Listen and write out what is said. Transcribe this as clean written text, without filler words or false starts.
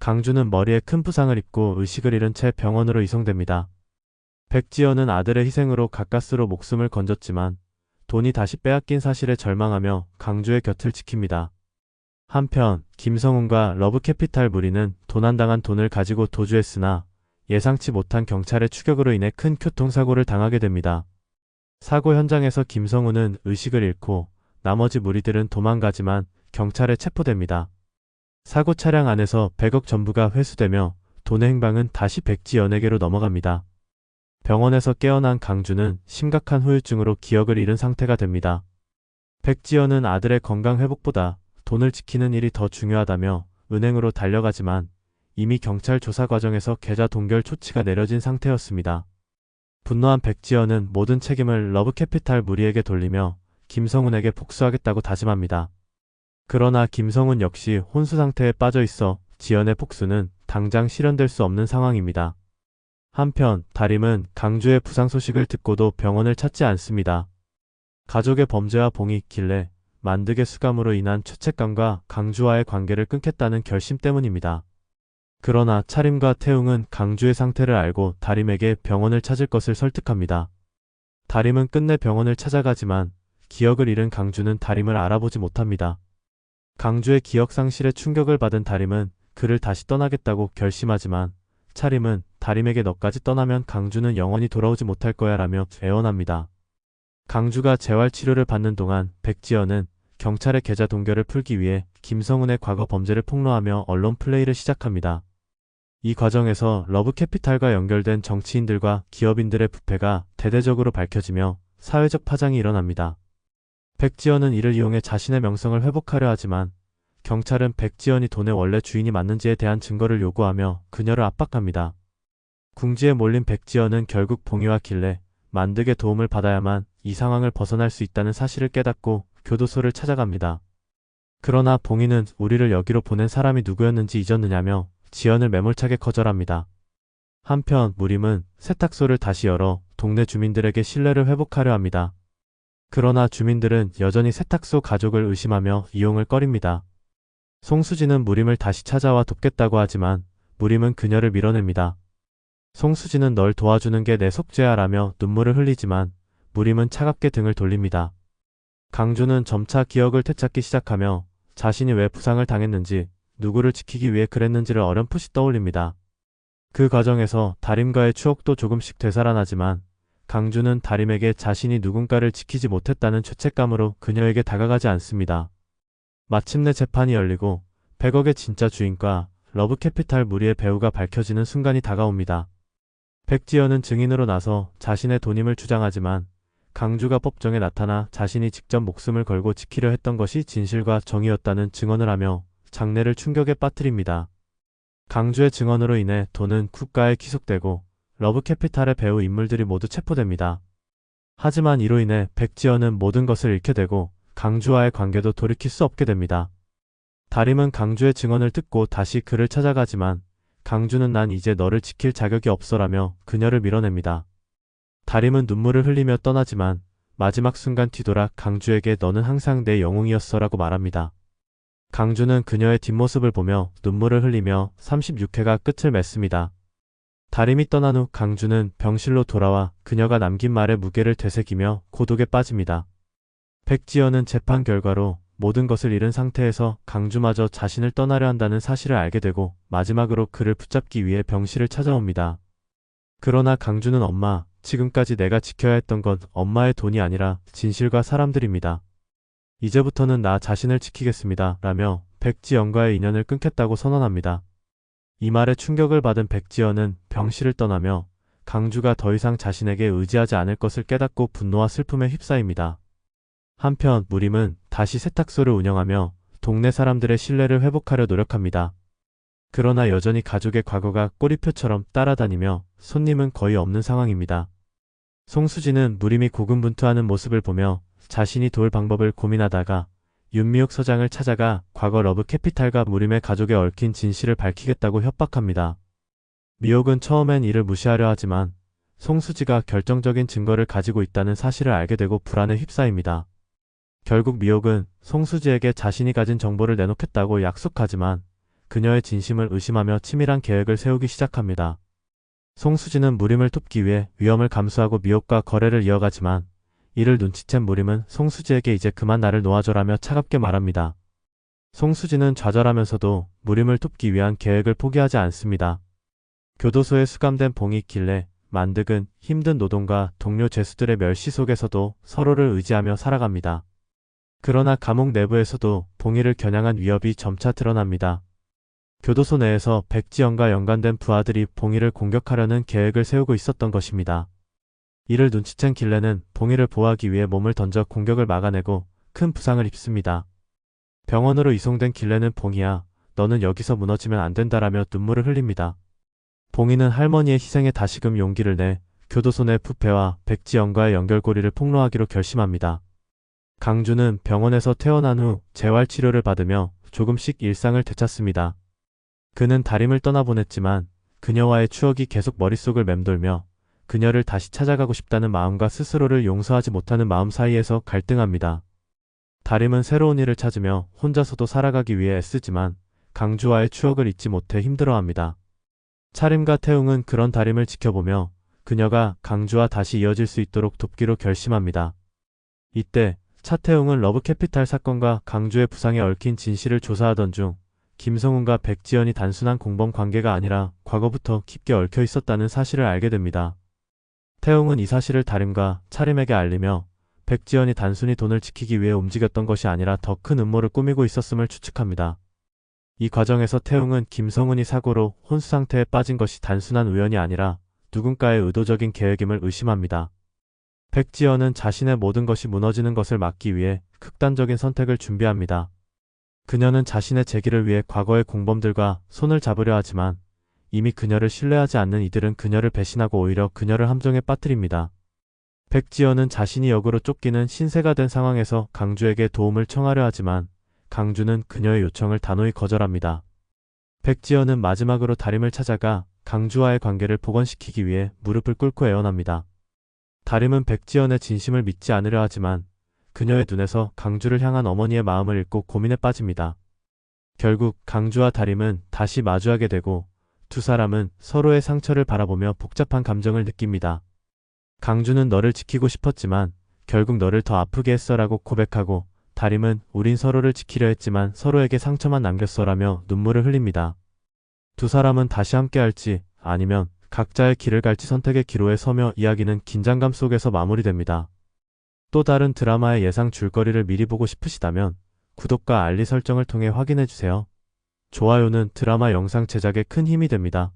강주는 머리에 큰 부상을 입고 의식을 잃은 채 병원으로 이송됩니다. 백지연은 아들의 희생으로 가까스로 목숨을 건졌지만 돈이 다시 빼앗긴 사실에 절망하며 강주의 곁을 지킵니다. 한편 김성훈과 러브캐피탈 무리는 도난당한 돈을 가지고 도주했으나 예상치 못한 경찰의 추격으로 인해 큰 교통사고를 당하게 됩니다. 사고 현장에서 김성훈은 의식을 잃고 나머지 무리들은 도망가지만 경찰에 체포됩니다. 사고 차량 안에서 100억 전부가 회수되며 돈의 행방은 다시 백지연에게로 넘어갑니다. 병원에서 깨어난 강주는 심각한 후유증으로 기억을 잃은 상태가 됩니다. 백지연은 아들의 건강 회복보다 돈을 지키는 일이 더 중요하다며 은행으로 달려가지만 이미 경찰 조사 과정에서 계좌 동결 조치가 내려진 상태였습니다. 분노한 백지연은 모든 책임을 러브캐피탈 무리에게 돌리며 김성훈에게 복수하겠다고 다짐합니다. 그러나 김성훈 역시 혼수 상태에 빠져 있어 지연의 복수는 당장 실현될 수 없는 상황입니다. 한편 다림은 강주의 부상 소식을 듣고도 병원을 찾지 않습니다. 가족의 범죄와 봉이 있길래 만득의 수감으로 인한 죄책감과 강주와의 관계를 끊겠다는 결심 때문입니다. 그러나 차림과 태웅은 강주의 상태를 알고 다림에게 병원을 찾을 것을 설득합니다. 다림은 끝내 병원을 찾아가지만 기억을 잃은 강주는 다림을 알아보지 못합니다. 강주의 기억 상실에 충격을 받은 다림은 그를 다시 떠나겠다고 결심하지만 차림은 다림에게 너까지 떠나면 강주는 영원히 돌아오지 못할 거야 라며 애원합니다. 강주가 재활치료를 받는 동안 백지연은 경찰의 계좌 동결을 풀기 위해 김성훈의 과거 범죄를 폭로하며 언론 플레이를 시작합니다. 이 과정에서 러브캐피탈과 연결된 정치인들과 기업인들의 부패가 대대적으로 밝혀지며 사회적 파장이 일어납니다. 백지연은 이를 이용해 자신의 명성을 회복하려 하지만 경찰은 백지연이 돈의 원래 주인이 맞는지에 대한 증거를 요구하며 그녀를 압박합니다. 궁지에 몰린 백지연은 결국 봉이와 길래 만득의 도움을 받아야만 이 상황을 벗어날 수 있다는 사실을 깨닫고 교도소를 찾아갑니다. 그러나 봉이는 우리를 여기로 보낸 사람이 누구였는지 잊었느냐며 지연을 매몰차게 거절합니다. 한편 무림은 세탁소를 다시 열어 동네 주민들에게 신뢰를 회복하려 합니다. 그러나 주민들은 여전히 세탁소 가족을 의심하며 이용을 꺼립니다. 송수진은 무림을 다시 찾아와 돕겠다고 하지만 무림은 그녀를 밀어냅니다. 송수진은 널 도와주는 게 내 속죄야 라며 눈물을 흘리지만 무림은 차갑게 등을 돌립니다. 강주는 점차 기억을 되찾기 시작하며 자신이 왜 부상을 당했는지 누구를 지키기 위해 그랬는지를 어렴풋이 떠올립니다. 그 과정에서 다림과의 추억도 조금씩 되살아나지만 강주는 다림에게 자신이 누군가를 지키지 못했다는 죄책감으로 그녀에게 다가가지 않습니다. 마침내 재판이 열리고 100억의 진짜 주인과 러브캐피탈 무리의 배우가 밝혀지는 순간이 다가옵니다. 백지연은 증인으로 나서 자신의 돈임을 주장하지만 강주가 법정에 나타나 자신이 직접 목숨을 걸고 지키려 했던 것이 진실과 정의였다는 증언을 하며 장례를 충격에 빠뜨립니다. 강주의 증언으로 인해 돈은 국가에 귀속되고 러브캐피탈의 배우 인물들이 모두 체포됩니다. 하지만 이로 인해 백지연은 모든 것을 잃게 되고 강주와의 관계도 돌이킬 수 없게 됩니다. 다림은 강주의 증언을 듣고 다시 그를 찾아가지만 강주는 난 이제 너를 지킬 자격이 없어라며 그녀를 밀어냅니다. 다림은 눈물을 흘리며 떠나지만 마지막 순간 뒤돌아 강주에게 너는 항상 내 영웅이었어라고 말합니다. 강주는 그녀의 뒷모습을 보며 눈물을 흘리며 36회가 끝을 맺습니다. 다림이 떠난 후 강주는 병실로 돌아와 그녀가 남긴 말의 무게를 되새기며 고독에 빠집니다. 백지연은 재판 결과로 모든 것을 잃은 상태에서 강주마저 자신을 떠나려 한다는 사실을 알게 되고 마지막으로 그를 붙잡기 위해 병실을 찾아옵니다. 그러나 강주는 엄마, 지금까지 내가 지켜야 했던 건 엄마의 돈이 아니라 진실과 사람들입니다. 이제부터는 나 자신을 지키겠습니다. 라며 백지연과의 인연을 끊겠다고 선언합니다. 이 말에 충격을 받은 백지연은 병실을 떠나며 강주가 더 이상 자신에게 의지하지 않을 것을 깨닫고 분노와 슬픔에 휩싸입니다. 한편 무림은 다시 세탁소를 운영하며 동네 사람들의 신뢰를 회복하려 노력합니다. 그러나 여전히 가족의 과거가 꼬리표처럼 따라다니며 손님은 거의 없는 상황입니다. 송수진은 무림이 고군분투하는 모습을 보며 자신이 도울 방법을 고민하다가 윤미옥 서장을 찾아가 과거 러브캐피탈과 무림의 가족에 얽힌 진실을 밝히겠다고 협박합니다. 미옥은 처음엔 이를 무시하려 하지만 송수지가 결정적인 증거를 가지고 있다는 사실을 알게 되고 불안에 휩싸입니다. 결국 미옥은 송수지에게 자신이 가진 정보를 내놓겠다고 약속하지만 그녀의 진심을 의심하며 치밀한 계획을 세우기 시작합니다. 송수진은 무림을 돕기 위해 위험을 감수하고 미옥과 거래를 이어가지만 이를 눈치챈 무림은 송수지에게 이제 그만 나를 놓아줘라며 차갑게 말합니다. 송수진은 좌절하면서도 무림을 돕기 위한 계획을 포기하지 않습니다. 교도소에 수감된 봉이 있길래 만득은 힘든 노동과 동료 죄수들의 멸시 속에서도 서로를 의지하며 살아갑니다. 그러나 감옥 내부에서도 봉이를 겨냥한 위협이 점차 드러납니다. 교도소 내에서 백지연과 연관된 부하들이 봉이를 공격하려는 계획을 세우고 있었던 것입니다. 이를 눈치챈 길레는 봉이를 보호하기 위해 몸을 던져 공격을 막아내고 큰 부상을 입습니다. 병원으로 이송된 길레는 봉이야, 너는 여기서 무너지면 안 된다라며 눈물을 흘립니다. 봉이는 할머니의 희생에 다시금 용기를 내 교도소 내 부패와 백지연과의 연결고리를 폭로하기로 결심합니다. 강주는 병원에서 퇴원한 후 재활치료를 받으며 조금씩 일상을 되찾습니다. 그는 다림을 떠나보냈지만 그녀와의 추억이 계속 머릿속을 맴돌며 그녀를 다시 찾아가고 싶다는 마음과 스스로를 용서하지 못하는 마음 사이에서 갈등합니다. 다림은 새로운 일을 찾으며 혼자서도 살아가기 위해 애쓰지만 강주와의 추억을 잊지 못해 힘들어합니다. 차림과 태웅은 그런 다림을 지켜보며 그녀가 강주와 다시 이어질 수 있도록 돕기로 결심합니다. 이때 차태웅은 러브캐피탈 사건과 강주의 부상에 얽힌 진실을 조사하던 중 김성훈과 백지연이 단순한 공범 관계가 아니라 과거부터 깊게 얽혀 있었다는 사실을 알게 됩니다. 태웅은 이 사실을 다림과 차림에게 알리며 백지연이 단순히 돈을 지키기 위해 움직였던 것이 아니라 더 큰 음모를 꾸미고 있었음을 추측합니다. 이 과정에서 태웅은 김성훈이 사고로 혼수 상태에 빠진 것이 단순한 우연이 아니라 누군가의 의도적인 계획임을 의심합니다. 백지연은 자신의 모든 것이 무너지는 것을 막기 위해 극단적인 선택을 준비합니다. 그녀는 자신의 재기를 위해 과거의 공범들과 손을 잡으려 하지만 이미 그녀를 신뢰하지 않는 이들은 그녀를 배신하고 오히려 그녀를 함정에 빠뜨립니다. 백지연은 자신이 역으로 쫓기는 신세가 된 상황에서 강주에게 도움을 청하려 하지만 강주는 그녀의 요청을 단호히 거절합니다. 백지연은 마지막으로 다림을 찾아가 강주와의 관계를 복원시키기 위해 무릎을 꿇고 애원합니다. 다림은 백지연의 진심을 믿지 않으려 하지만 그녀의 눈에서 강주를 향한 어머니의 마음을 읽고 고민에 빠집니다. 결국 강주와 다림은 다시 마주하게 되고 두 사람은 서로의 상처를 바라보며 복잡한 감정을 느낍니다. 강주는 너를 지키고 싶었지만 결국 너를 더 아프게 했어라고 고백하고 다림은 우린 서로를 지키려 했지만 서로에게 상처만 남겼어라며 눈물을 흘립니다. 두 사람은 다시 함께할지 아니면 각자의 길을 갈지 선택의 기로에 서며 이야기는 긴장감 속에서 마무리됩니다. 또 다른 드라마의 예상 줄거리를 미리 보고 싶으시다면 구독과 알림 설정을 통해 확인해주세요. 좋아요는 드라마 영상 제작에 큰 힘이 됩니다.